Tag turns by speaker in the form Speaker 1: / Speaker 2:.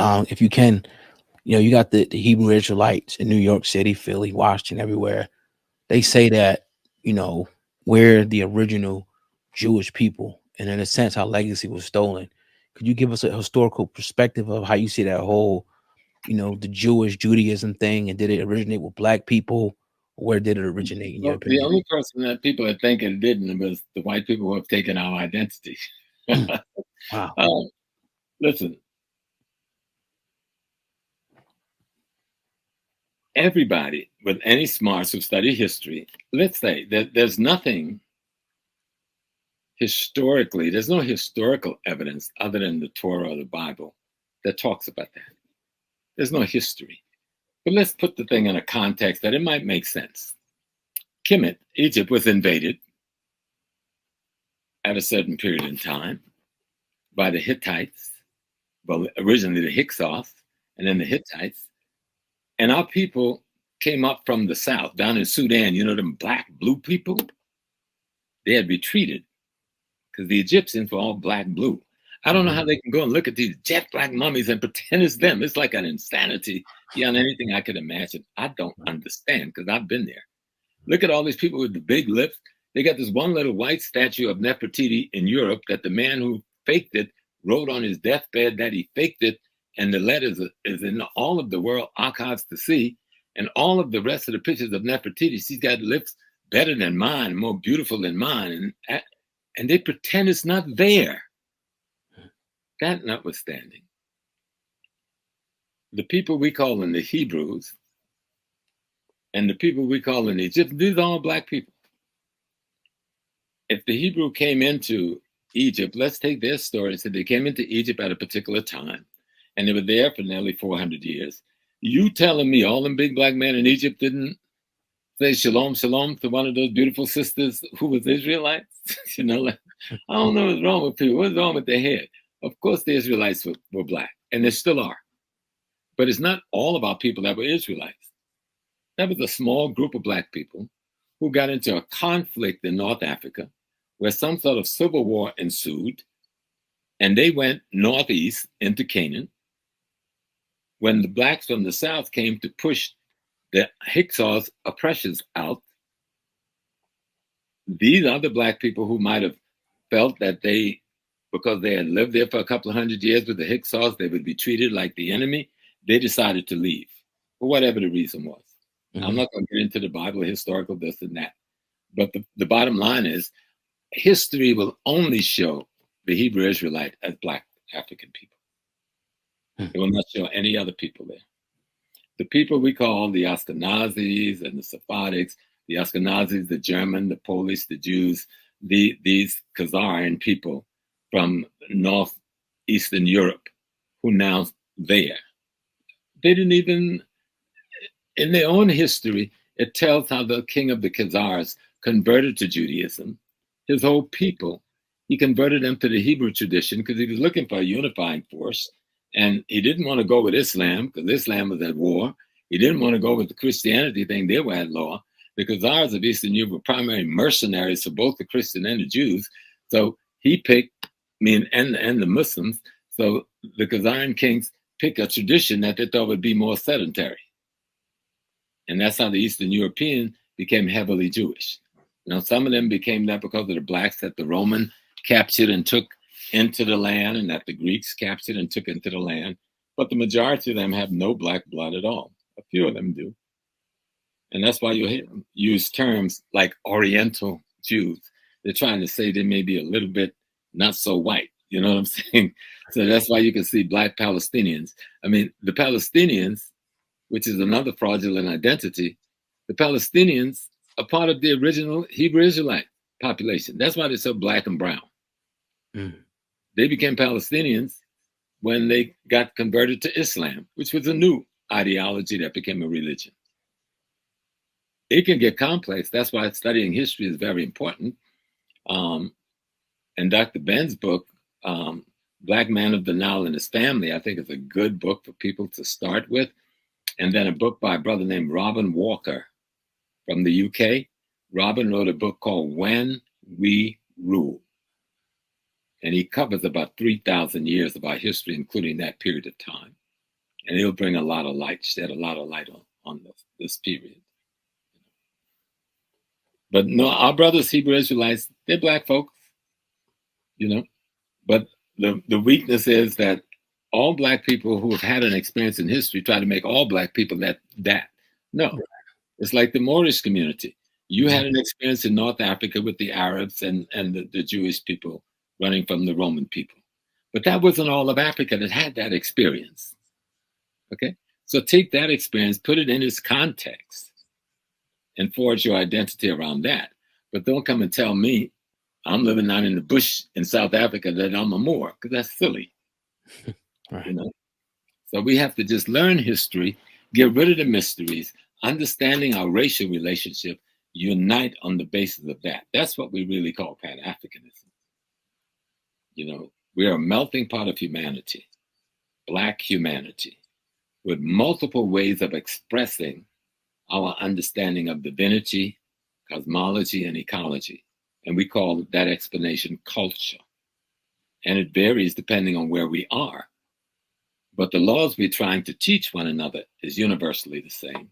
Speaker 1: If you can, you got the Hebrew Israelites in New York City, Philly, Washington, everywhere. They say that, you know, we're the original Jewish people, and in a sense, our legacy was stolen. Could you give us a historical perspective of how you see that whole, the Jewish Judaism thing, and did it originate with black people? Where did it originate, in your
Speaker 2: Well, the
Speaker 1: opinion?
Speaker 2: only person that people are thinking didn't was the white people who have taken our identity.
Speaker 1: Wow.
Speaker 2: uh, Listen, everybody with any smarts who study history, let's say that there's nothing historically, there's no historical evidence other than the Torah or the Bible that talks about that. There's no history. But let's put the thing in a context that it might make sense. Kemet, Egypt, was invaded at a certain period in time by the Hittites, well, originally the Hyksos, and then the Hittites. And our people came up from the south, down in Sudan, them black, blue people. They had retreated because the Egyptians were all black, blue. I don't know how they can go and look at these jet black mummies and pretend it's them. It's like an insanity beyond anything I could imagine. I don't understand because I've been there. Look at all these people with the big lips. They got this one little white statue of Nefertiti in Europe that the man who faked it wrote on his deathbed that he faked it, and the letters is in all of the world archives to see. And all of the rest of the pictures of Nefertiti, she's got lips better than mine, more beautiful than mine, and they pretend it's not there. That notwithstanding, the people we call in the Hebrews and the people we call in Egypt, these are all black people. If the Hebrew came into Egypt, let's take their story. So they came into Egypt at a particular time, and they were there for nearly 400 years. You telling me all them big black men in Egypt didn't say shalom, shalom to one of those beautiful sisters who was Israelites? I don't know what's wrong with people. What's wrong with their head? Of course, the Israelites were black, and they still are. But it's not all about people that were Israelites. That was a small group of black people who got into a conflict in North Africa where some sort of civil war ensued, and they went northeast into Canaan. When the blacks from the south came to push the Hyksos oppressors out, these other black people who might have felt that because they had lived there for a couple of hundred years with the Hyksos, they would be treated like the enemy. They decided to leave for whatever the reason was. I'm not going to get into the Bible, historical, this and that. But the bottom line is history will only show the Hebrew Israelite as black African people. It will not show any other people there. The people we call the Ashkenazis and the Sephardics, the Ashkenazis, the German, the Polish, the Jews, these Khazarian people from northeastern Europe who now there. They didn't even, in their own history, it tells how the king of the Khazars converted to Judaism. His whole people, he converted them to the Hebrew tradition because he was looking for a unifying force. And he didn't want to go with Islam because Islam was at war. He didn't want to go with the Christianity thing. They were at law. The Khazars of Eastern Europe were primary mercenaries for both the Christian and the Jews. So he picked, and the Muslims. So the Khazarian kings picked a tradition that they thought would be more sedentary. And that's how the Eastern European became heavily Jewish. Now, some of them became that because of the blacks that the Roman captured and took into the land, and that the Greeks captured and took into the land. But the majority of them have no black blood at all. A few of them do. And that's why you use terms like Oriental Jews. They're trying to say they may be a little bit not so white. You know what I'm saying? So that's why you can see black Palestinians. I mean, the Palestinians, which is another fraudulent identity, the Palestinians are part of the original Hebrew Israelite population. That's why they're so black and brown. They became Palestinians when they got converted to Islam, which was a new ideology that became a religion. It can get complex. That's why studying history is very important. And Dr. Ben's book, Black Man of the Nile and His Family, I think is a good book for people to start with. And then a book by a brother named Robin Walker from the UK. Robin wrote a book called When We Rule. And he covers about 3,000 years of our history, including that period of time. And he'll bring a lot of light, shed a lot of light on this period. But no, our brothers, Hebrew Israelites, they're black folks, you know. But the weakness is that all black people who have had an experience in history try to make all black people that. No, it's like the Moorish community. You had an experience in North Africa with the Arabs and the Jewish people running from the Roman people. But that wasn't all of Africa that had that experience. Okay? So take that experience, put it in its context, and forge your identity around that. But don't come and tell me I'm living out in the bush in South Africa that I'm a Moor, because that's silly.
Speaker 1: Right.
Speaker 2: You know? So we have to just learn history, get rid of the mysteries, understanding our racial relationship, unite on the basis of that. That's what we really call Pan-Africanism. You know, we are a melting pot of humanity, Black humanity, with multiple ways of expressing our understanding of divinity, cosmology, and ecology. And we call that explanation culture. And it varies depending on where we are. But the laws we're trying to teach one another is universally the same.